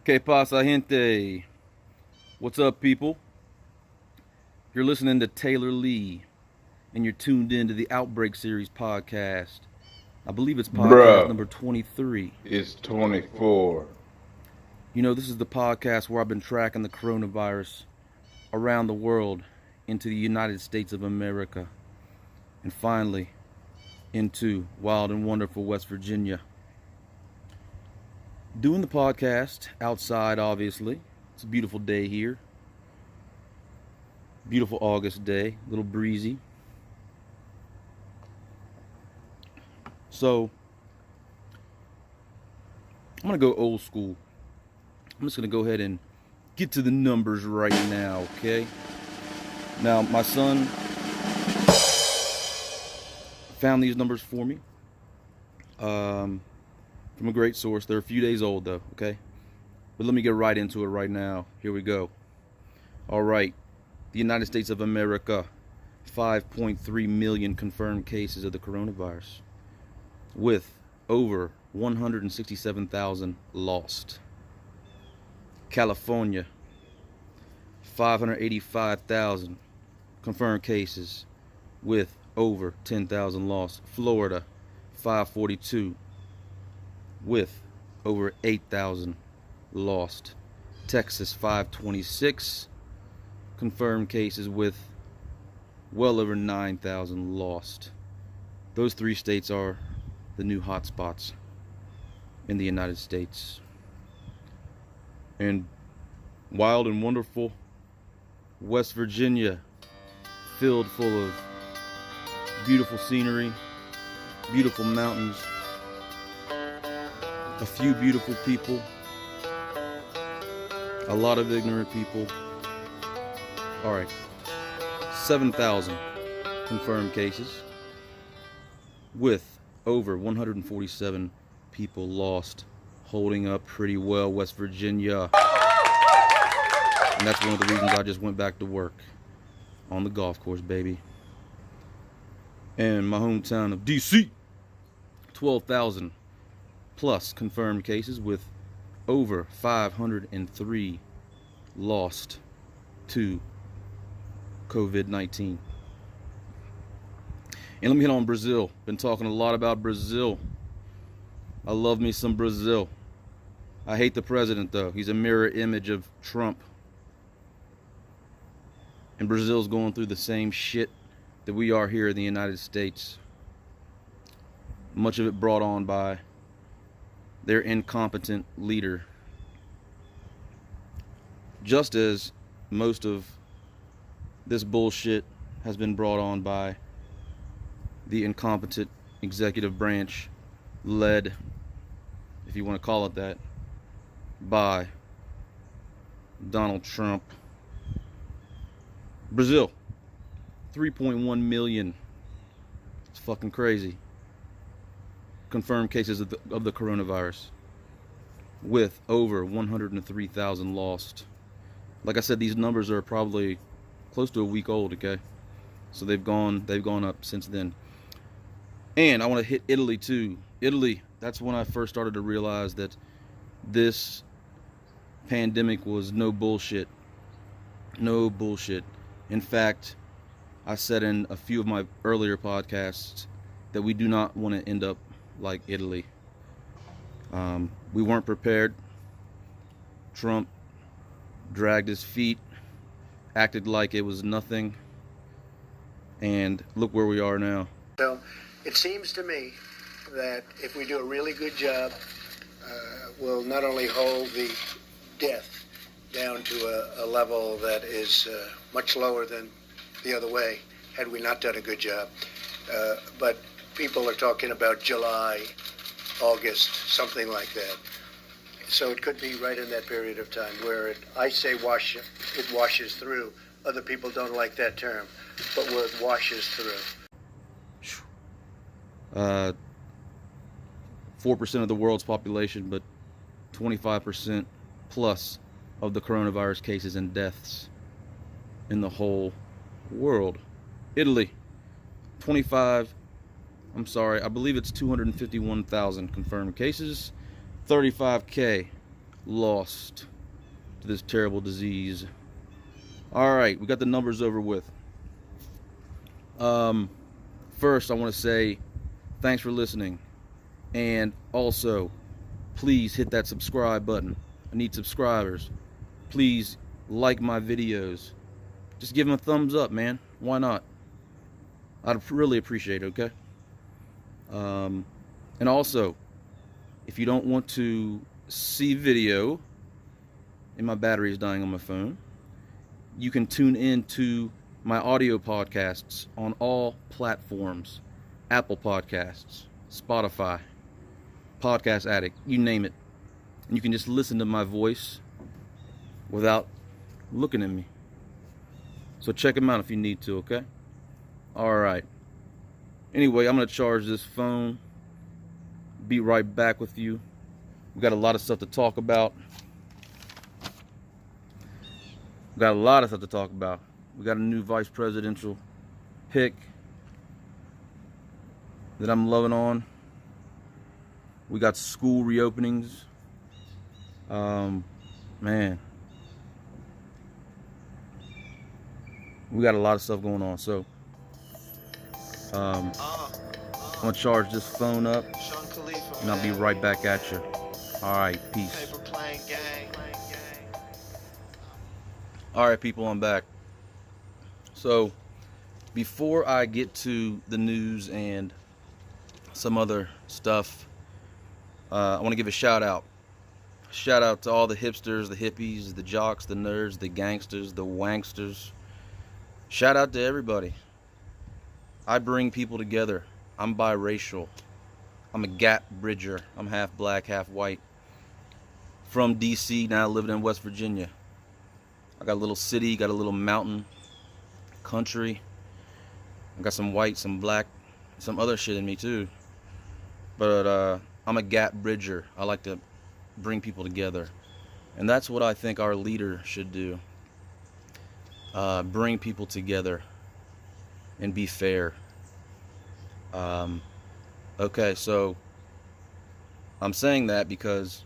Que pasa, gente? What's up, people? You're listening to Taylor Lee, and you're tuned in to the Outbreak series podcast. I believe it's podcast Bruh, number 23. it's 24. You know, this is the podcast where I've been tracking the coronavirus around the world into the United States of America, and finally into wild and wonderful West Virginia. Doing the podcast outside, obviously. It's a beautiful day here. Beautiful August day, a little breezy. So, I'm going to go old school. I'm just going to go ahead and get to the numbers right now, okay? Now, my son found these numbers for me from a great source. They're a few days old, though, okay? But let me get right into it right now. Here we go. All right. The United States of America, 5.3 million confirmed cases of the coronavirus, with over 167,000 lost. California, 585,000 confirmed cases, with over 10,000 lost. Florida, 542, with over 8,000 lost. Texas, 526. Confirmed cases with well over 9,000 lost. Those three states are the new hotspots in the United States. And wild and wonderful West Virginia, filled full of beautiful scenery, beautiful mountains, a few beautiful people, a lot of ignorant people. All right, 7,000 confirmed cases, with over 147 people lost. Holding up pretty well, West Virginia. And that's one of the reasons I just went back to work on the golf course, baby. And my hometown of DC, 12,000 plus confirmed cases, with over 503 lost to COVID-19. And let me hit on Brazil. Been talking a lot about Brazil. I love me some Brazil. I hate the president, though. He's a mirror image of Trump. And Brazil's going through the same shit that we are here in the United States. Much of it brought on by their incompetent leader. Just as most of this bullshit has been brought on by the incompetent executive branch, led, if you want to call it that, by Donald Trump. Brazil, 3.1 million. It's fucking crazy. Confirmed cases of the coronavirus, with over 103,000 lost. Like I said, these numbers are probably close to a week old, okay? So they've gone up since then. And I want to hit Italy too. Italy, that's when I first started to realize that this pandemic was no bullshit. No bullshit. In fact, I said in a few of my earlier podcasts that we do not want to end up like Italy. We weren't prepared. Trump dragged his feet, acted like it was nothing, and look where we are now. So it seems to me that if we do a really good job, we'll not only hold the death down to a level that is much lower than the other way, had we not done a good job, but people are talking about July, August, something like that. So it could be right in that period of time where it washes through. Other people don't like that term, but where it washes through. 4% of the world's population, but 25% plus of the coronavirus cases and deaths in the whole world. Italy, I believe it's 251,000 confirmed cases, 35K lost to this terrible disease. All right, we got the numbers over with. First, I want to say thanks for listening, and also please hit that subscribe button. I need subscribers. Please like my videos. Just give them a thumbs up, man. Why not? I'd really appreciate it, okay? And also, if you don't want to see video, and my battery is dying on my phone, you can tune in to my audio podcasts on all platforms. Apple Podcasts, Spotify, Podcast Addict, you name it. And you can just listen to my voice without looking at me. So check them out if you need to, okay? Alright. Anyway, I'm going to charge this phone. Be right back with you. We got a lot of stuff to talk about. We got a lot of stuff to talk about. We got a new vice presidential pick that I'm loving on. We got school reopenings. Man. We got a lot of stuff going on. So, I'm gonna charge this phone up, and I'll be right back at you. Alright, peace. Alright, people, I'm back. So, before I get to the news and some other stuff, I want to give a shout out. Shout out to all the hipsters, the hippies, the jocks, the nerds, the gangsters, the wanksters. Shout out to everybody. I bring people together. I'm biracial. I'm a gap bridger. I'm half black, half white. From DC, now living in West Virginia. I got a little city, got a little mountain, country. I got some white, some black, some other shit in me too. But I'm a gap bridger. I like to bring people together. And that's what I think our leader should do. Bring people together and be fair. Okay, so I'm saying that because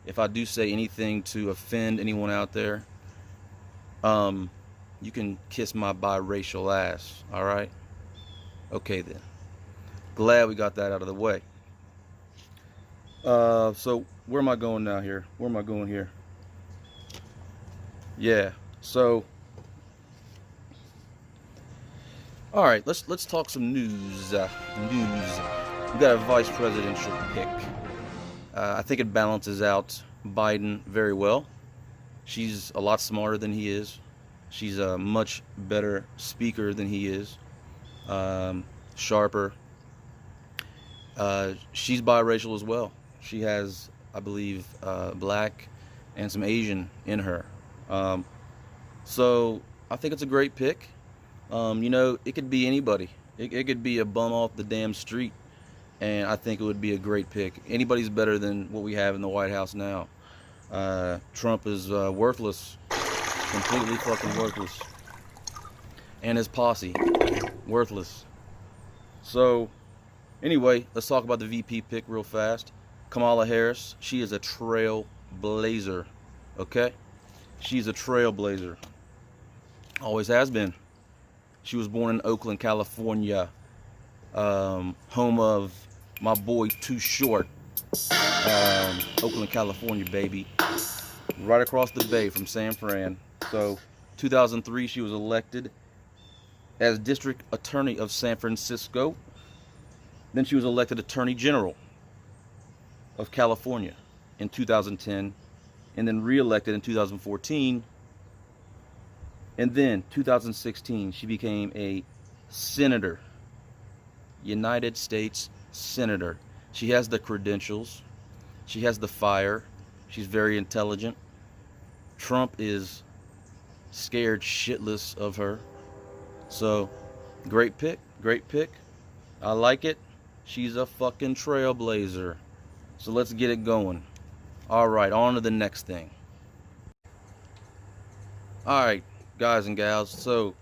if I do say anything to offend anyone out there, you can kiss my biracial ass, alright? Okay then. Glad we got that out of the way. So where am I going now here? Where am I going here? Yeah, so alright, let's talk some news. We got a vice presidential pick. I think it balances out Biden very well. She's a lot smarter than he is. She's a much better speaker than he is. Sharper. She's biracial as well. She has, I believe, black and some Asian in her. So I think it's a great pick. You know, it could be anybody. It could be a bum off the damn street, and I think it would be a great pick. Anybody's better than what we have in the White House now. Trump is worthless, completely fucking worthless, and his posse, worthless. So, anyway, let's talk about the VP pick real fast. Kamala Harris, she is a trailblazer, okay? She's a trailblazer. Always has been. She was born in Oakland, California, home of my boy Too Short. Oakland, California, baby. Right across the bay from San Fran. So, 2003, she was elected as District Attorney of San Francisco. Then she was elected Attorney General of California in 2010, and then re-elected in 2014. And then 2016, she became a senator, United States Senator. She has the credentials. She has the fire. She's very intelligent. Trump is scared shitless of her. So, great pick. Great pick. I like it. She's a fucking trailblazer. So let's get it going. Alright, on to the next thing. Alright, guys and gals. So,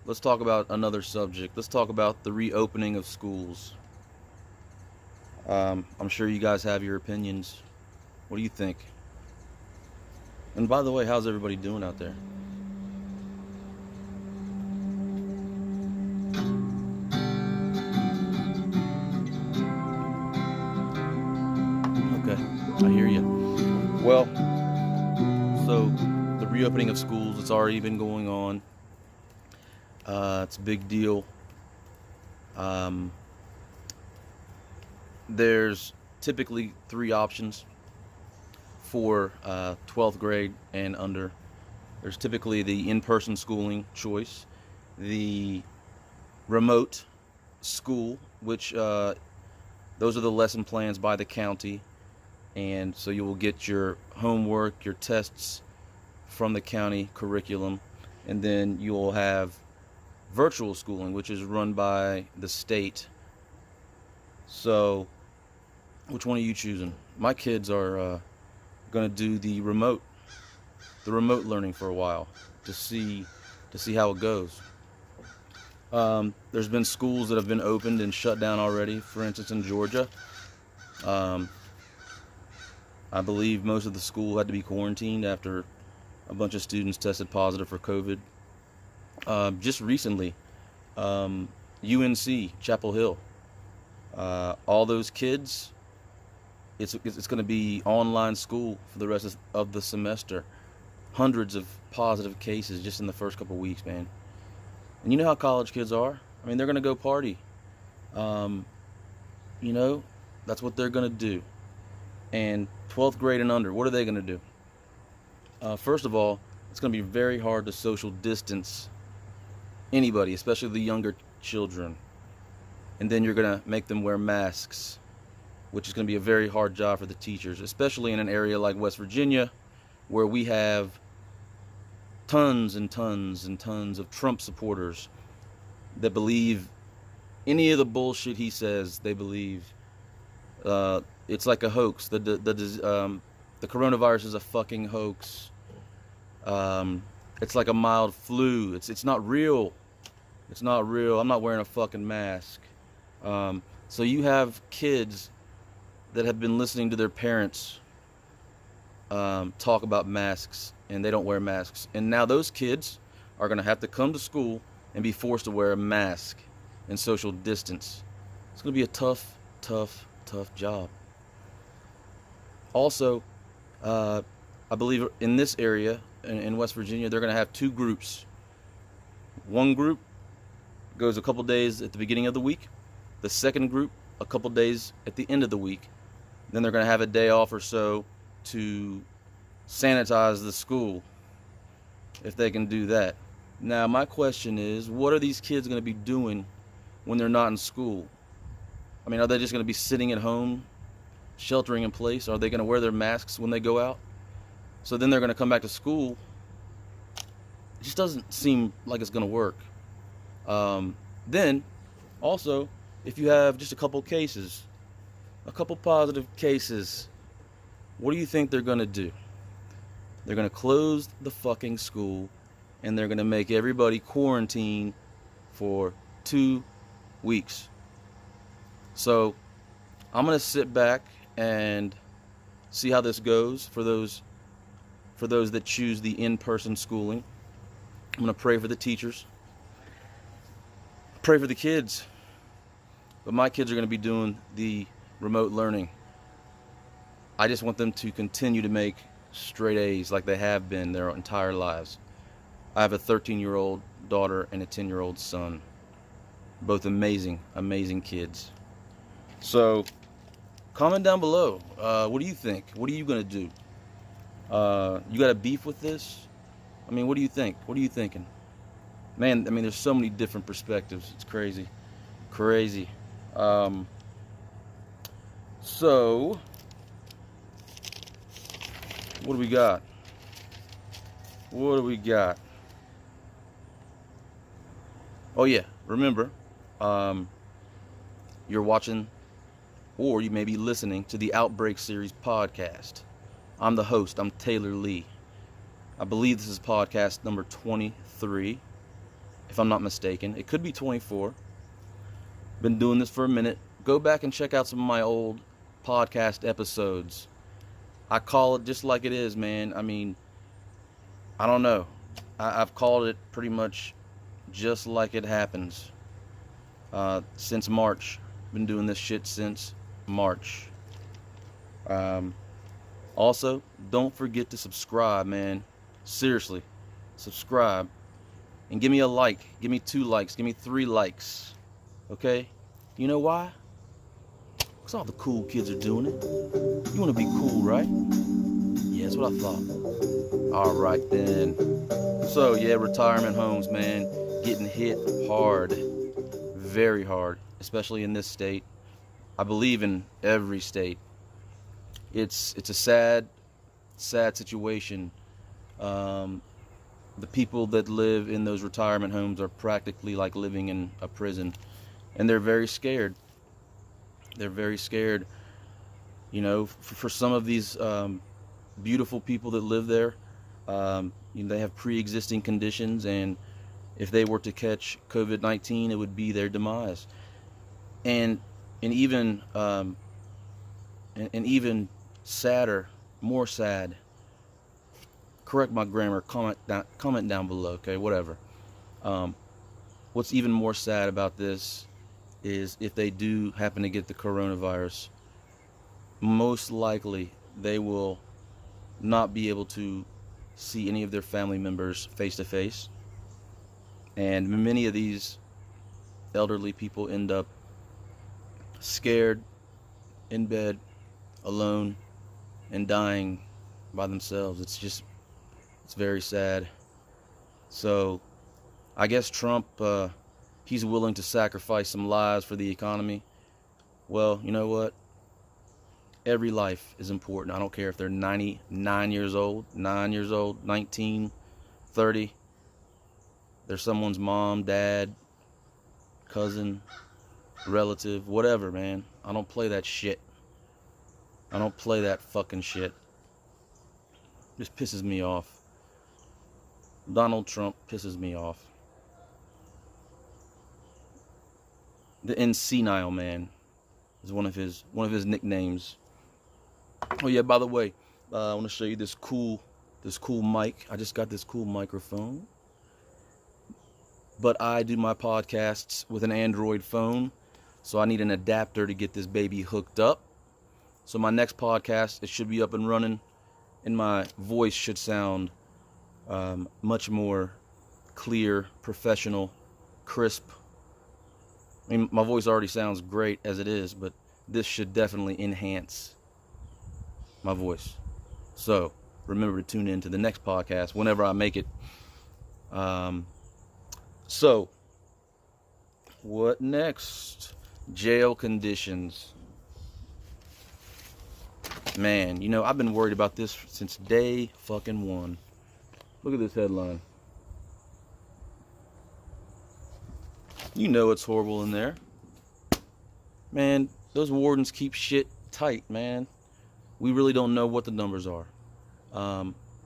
let's talk about another subject. Let's talk about the reopening of schools. I'm sure you guys have your opinions. What do you think? And by the way, how's everybody doing out there? Okay, I hear you. Well, so the reopening of schools, it's already been going on. It's a big deal. There's typically 3 options for 12th grade and under. There's typically the in-person schooling choice, the remote school, which those are the lesson plans by the county, and so you will get your homework, your tests from the county curriculum, and then you will have virtual schooling, which is run by the state. So which one are you choosing? My kids are going to do the remote learning for a while to see how it goes. There's been schools that have been opened and shut down already. For instance, in Georgia, I believe most of the school had to be quarantined after a bunch of students tested positive for COVID. Just recently, UNC, Chapel Hill, all those kids, it's going to be online school for the rest of the semester. Hundreds of positive cases just in the first couple weeks, man. And you know how college kids are. I mean, they're going to go party. You know, that's what they're going to do. And 12th grade and under, what are they going to do? First of all, it's going to be very hard to social distance anybody, especially the younger children. And then you're going to make them wear masks, which is going to be a very hard job for the teachers, especially in an area like West Virginia, where we have tons and tons and tons of Trump supporters that believe any of the bullshit he says. They believe it's like a hoax. The coronavirus is a fucking hoax. It's like a mild flu. It's not real. It's not real. I'm not wearing a fucking mask. So you have kids that have been listening to their parents talk about masks, and they don't wear masks. And now those kids are going to have to come to school and be forced to wear a mask and social distance. It's going to be a tough job. Also, I believe in this area, in West Virginia, they're going to have 2 groups. One group goes a couple days at the beginning of the week. The second group, a couple days at the end of the week. Then they're going to have a day off or so to sanitize the school, if they can do that. Now, my question is, what are these kids going to be doing when they're not in school? I mean, are they just going to be sitting at home, sheltering in place? Are they going to wear their masks when they go out? So then they're going to come back to school. It just doesn't seem like it's going to work. Then, also, if you have just a couple positive cases, what do you think they're going to do? They're going to close the fucking school, and they're going to make everybody quarantine for 2 weeks. So I'm going to sit back and see how this goes for those that choose the in-person schooling. I'm going to pray for the teachers, pray for the kids. But my kids are going to be doing the remote learning. I just want them to continue to make straight A's like they have been their entire lives. I have a 13-year-old daughter and a 10-year-old son. Both amazing kids. So, comment down below. What do you think? What are you going to do? You got a beef with this? I mean, what do you think? What are you thinking? Man, I mean, there's so many different perspectives. It's crazy. So, what do we got? Oh yeah, remember, you're watching, or you may be listening to the Outbreak series podcast. I'm the host. I'm Taylor Lee. I believe this is podcast number 23, if I'm not mistaken. It could be 24. Been doing this for a minute. Go back and check out some of my old podcast episodes. I call it just like it is, man. I mean, I don't know. I've called it pretty much just like it happens. Since March. Been doing this shit since March. Um, Also, don't forget to subscribe, man. Seriously, subscribe. And give me a like. Give me 2 likes. Give me 3 likes. Okay? You know why? Because all the cool kids are doing it. You want to be cool, right? Yeah, that's what I thought. Alright then. So, yeah, retirement homes, man. Getting hit hard. Very hard. Especially in this state. I believe in every state. It's a sad situation. The people that live in those retirement homes are practically like living in a prison, and they're very scared. They're very scared. You know, for some of these beautiful people that live there, they have pre-existing conditions, and if they were to catch COVID-19, it would be their demise. And even and even sadder, more sad. Correct my grammar. Comment down below. Okay, whatever. What's even more sad about this is if they do happen to get the coronavirus, most likely they will not be able to see any of their family members face to face, and many of these elderly people end up scared, in bed, alone, and dying by themselves. It's very sad. So I guess Trump, he's willing to sacrifice some lives for the economy. Well, you know what? Every life is important. I don't care if they're 99 years old, 9 years old, 19, 30. They're someone's mom, dad, cousin, relative, whatever, man. I don't play that shit. I don't play that fucking shit. Just pisses me off. Donald Trump pisses me off. The Senile Man is one of his nicknames. Oh yeah, by the way, I want to show you this cool mic. I just got this cool microphone. But I do my podcasts with an Android phone, so I need an adapter to get this baby hooked up. So my next podcast, it should be up and running, and my voice should sound much more clear, professional, crisp. I mean, my voice already sounds great as it is, but this should definitely enhance my voice. So remember to tune in to the next podcast whenever I make it. So what next? Jail conditions. Man, you know, I've been worried about this since day fucking one. Look at this headline. You know it's horrible in there. Man, those wardens keep shit tight, man. We really don't know what the numbers are.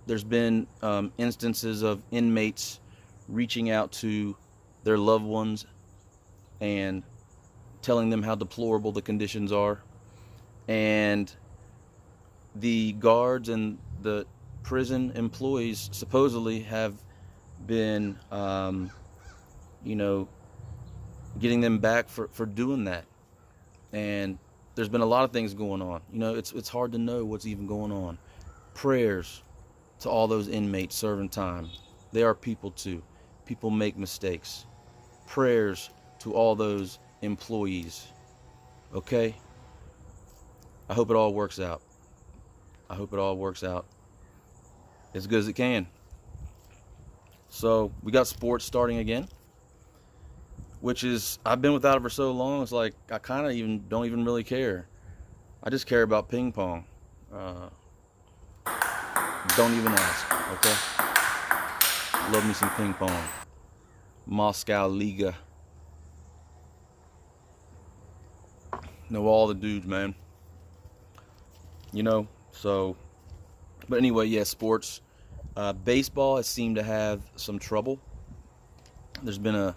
There's been instances of inmates reaching out to their loved ones and telling them how deplorable the conditions are. And the guards and the prison employees supposedly have been, getting them back for doing that. And there's been a lot of things going on. You know, it's hard to know what's even going on. Prayers to all those inmates serving time. They are people too. People make mistakes. Prayers to all those employees. Okay? I hope it all works out. I hope it all works out as good as it can. So we got sports starting again, which is, I've been without it for so long, it's like I kind of don't even really care. I just care about ping pong. Don't even ask, okay? Love me some ping pong. Moscow Liga. Know all the dudes, man. You know, so, but anyway, yeah, sports. Baseball has seemed to have some trouble. There's been a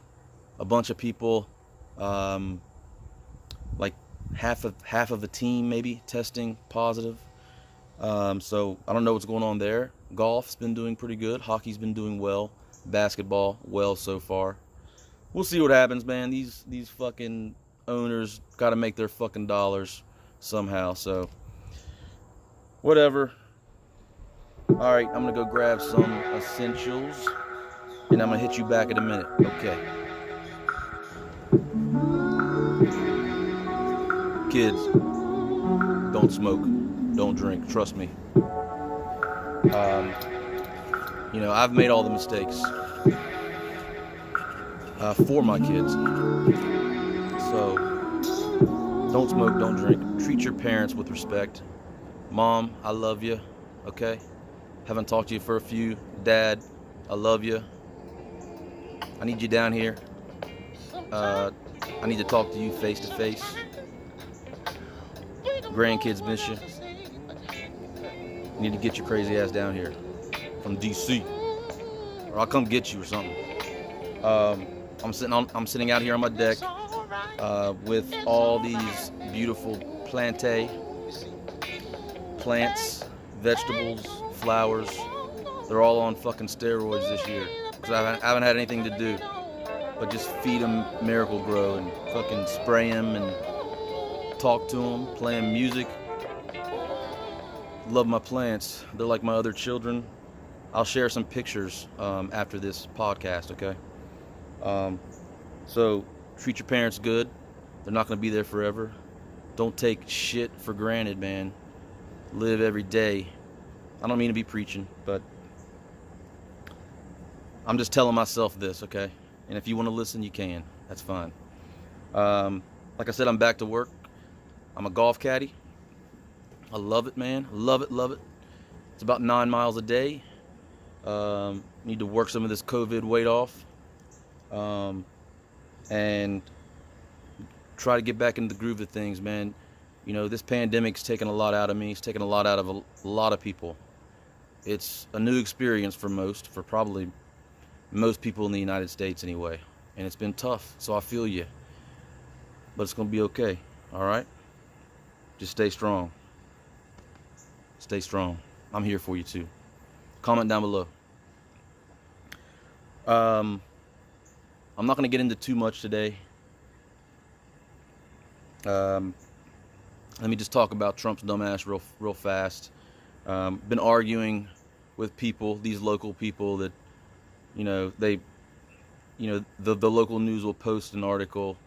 bunch of people, like half of the team maybe testing positive. So I don't know what's going on there. Golf's been doing pretty good. Hockey's been doing well. Basketball, well so far. We'll see what happens, man. These fucking owners got to make their fucking dollars somehow. So, whatever. All right, I'm gonna go grab some essentials, and I'm gonna hit you back in a minute. Okay. Kids, don't smoke, don't drink. Trust me. I've made all the mistakes for my kids. So, don't smoke, don't drink. Treat your parents with respect. Mom, I love you. Okay? Haven't talked to you for a few. Dad, I love you. I need you down here. I need to talk to you face to face. Grandkids miss you. You need to get your crazy ass down here from DC, or I'll come get you or something. I'm sitting out here on my deck with all these beautiful plants, vegetables, flowers. They're all on fucking steroids this year because I haven't had anything to do but just feed them Miracle Grow and fucking spray them and talk to them, playing music. Love my plants. They're like my other children. I'll share some pictures after this podcast, okay? So treat your parents good. They're not going to be there forever. Don't take shit for granted, man. Live every day. I don't mean to be preaching, but I'm just telling myself this, okay? And if you want to listen, you can. That's fine. Like I said, I'm back to work. I'm a golf caddy. I love it, man. Love it, love it. It's about 9 miles a day. Need to work some of this COVID weight off. And try to get back into the groove of things, man. This pandemic's taken a lot out of me. It's taken a lot out of a lot of people. It's a new experience for probably most people in the United States anyway. And it's been tough, so I feel you. But it's going to be okay, all right? Just stay strong. Stay strong. I'm here for you too. Comment down below. I'm not going to get into too much today. Let me just talk about Trump's dumbass real fast. Been arguing with people, these local people that, the local news will post an article,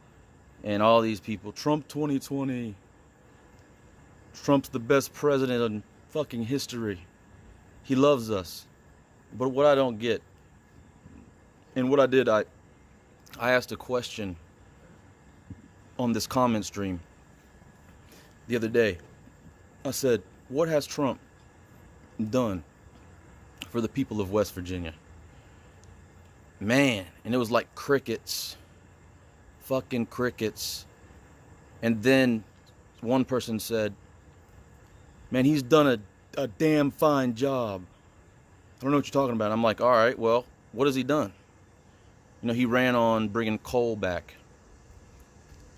and all these people, Trump 2020, Trump's the best president in fucking history. He loves us. But what I don't get, and what I did, I asked a question on this comment stream the other day. I said, what has Trump done for the people of West Virginia? Man, and it was like crickets. Fucking crickets. And then one person said, man, he's done a damn fine job. I don't know what you're talking about. I'm like, all right, well, what has he done? He ran on bringing coal back.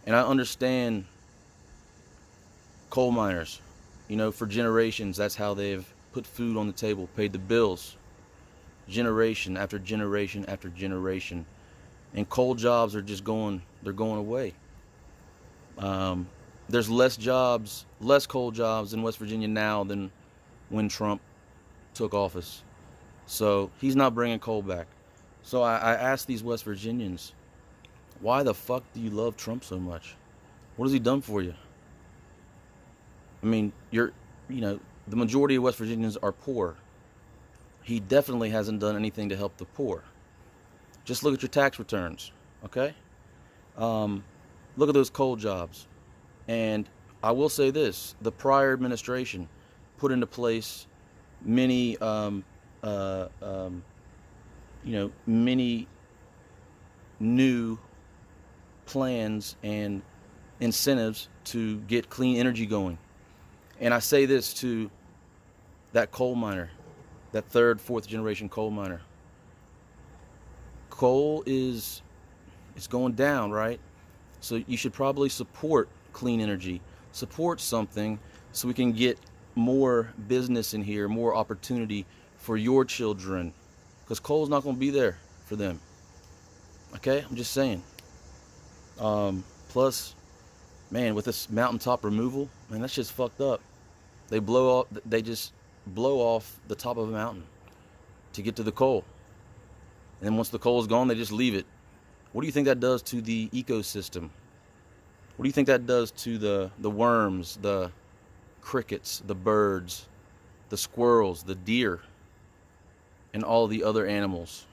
And I understand coal miners. For generations, that's how they've put food on the table, paid the bills. Generation after generation after generation. And coal jobs are just going away. There's less coal jobs in West Virginia now than when Trump took office. So he's not bringing coal back. So I asked these West Virginians, why the fuck do you love Trump so much? What has he done for you? I mean, the majority of West Virginians are poor. He definitely hasn't done anything to help the poor. Just look at your tax returns, okay? Look at those coal jobs. And I will say this, the prior administration put into place many new plans and incentives to get clean energy going. And I say this to that coal miner, that third, fourth generation coal miner. Coal it's going down, right? So you should probably support clean energy, support something so we can get more business in here, more opportunity for your children, because coal's not going to be there for them. Okay, I'm just saying. Plus, man, with this mountaintop removal, man, that shit's fucked up. They just blow off the top of a mountain to get to the coal. And then once the coal is gone, they just leave it. What do you think that does to the ecosystem? What do you think that does to the worms, the crickets, the birds, the squirrels, the deer, and all the other animals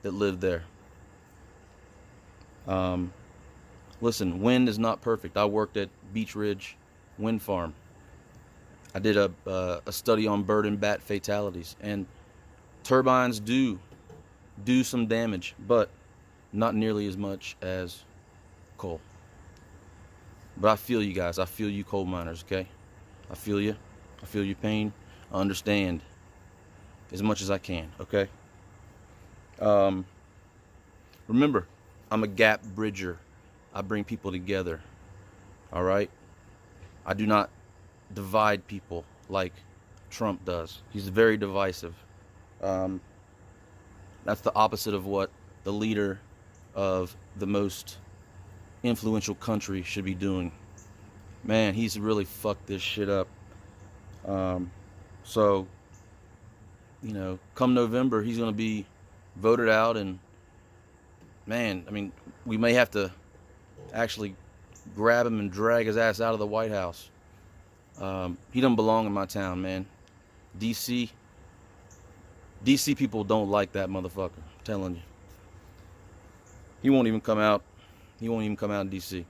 that live there? Listen, wind is not perfect. I worked at Beach Ridge Wind Farm. I did a study on bird and bat fatalities, and turbines do some damage, but not nearly as much as coal. But I feel you guys. I feel you coal miners, okay? I feel you. I feel your pain. I understand as much as I can, okay? Remember, I'm a gap bridger. I bring people together, all right? I do not divide people like Trump does. He's very divisive. That's the opposite of what the leader of the most influential country should be doing. Man, he's really fucked this shit up. So, you know, come November, he's going to be voted out, and man, I mean, we may have to actually grab him and drag his ass out of the White House. He doesn't belong in my town, man. DC people don't like that motherfucker. I'm telling you. He won't even come out. He won't even come out in DC.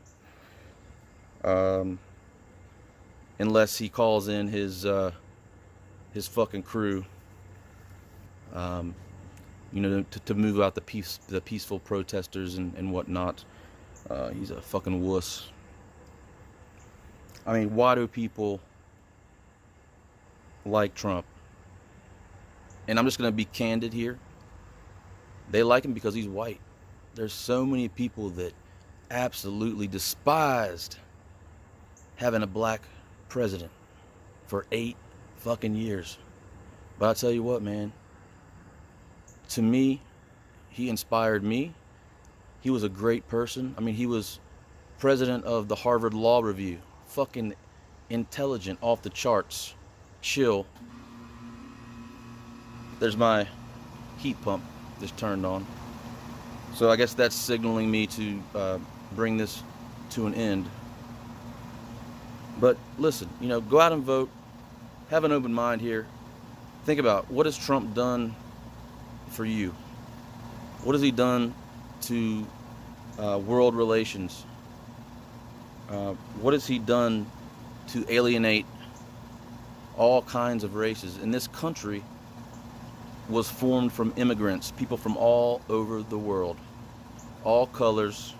Unless he calls in his fucking crew. You know, to move out the peaceful protesters and whatnot. He's a fucking wuss. I mean, why do people like Trump? And I'm just going to be candid here. They like him because he's white. There's so many people that absolutely despised having a black president for 8 fucking years. But I tell you what, man. To me, he inspired me. He was a great person. I mean, he was president of the Harvard Law Review. Fucking intelligent, off the charts, chill. There's my heat pump just turned on. So I guess that's signaling me to bring this to an end. But listen, you know, go out and vote. Have an open mind here. Think about, what has Trump done for you? What has he done to world relations? What has he done to alienate all kinds of races? And this country was formed from immigrants, people from all over the world, all colors,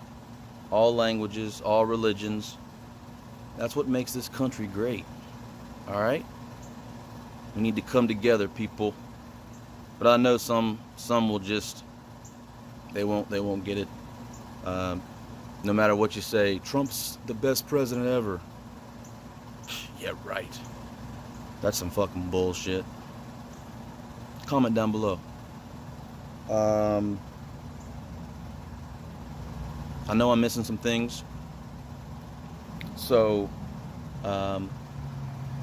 all languages, all religions. That's what makes this country great. All right? We need to come together, people. But I know some will just, they won't get it. No matter what you say, Trump's the best president ever. Yeah, right. That's some fucking bullshit. Comment down below. I know I'm missing some things. So,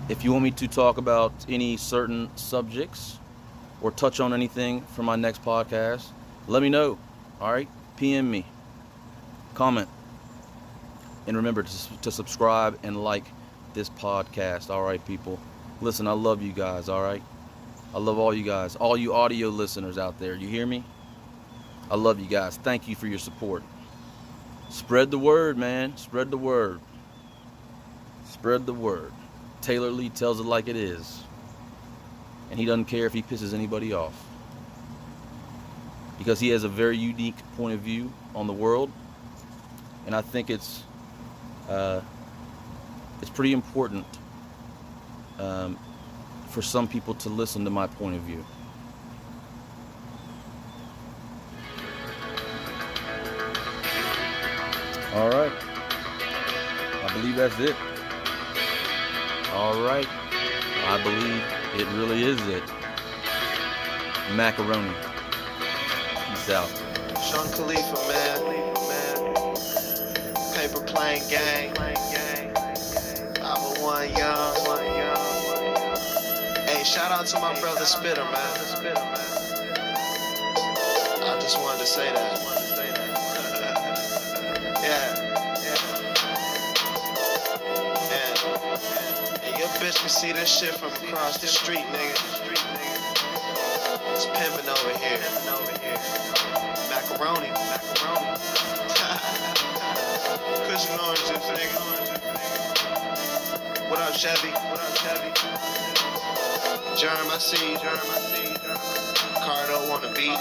if you want me to talk about any certain subjects or touch on anything for my next podcast, let me know. All right? PM me. Comment. And remember to subscribe and like this podcast. All right, people. Listen, I love you guys. All right? I love all you guys. All you audio listeners out there. You hear me? I love you guys. Thank you for your support. Spread the word, man. Spread the word. Spread the word. Taylor Lee tells it like it is. And he doesn't care if he pisses anybody off. Because he has a very unique point of view on the world. And I think it's pretty important for some people to listen to my point of view. All right. I believe that's it. All right. I believe it really is it. Macaroni. Peace out. Sean Khalifa, man. Paper plane gang. 501 Young. Hey, shout out to my brother Spitter, man. I just wanted to say that. Yeah. And your bitch can see this shit from across the street, nigga. It's pimpin' over here. Macaroni. Cushion oranges, nigga. What up, Chevy? Germ, I see you. Cardo on the beat.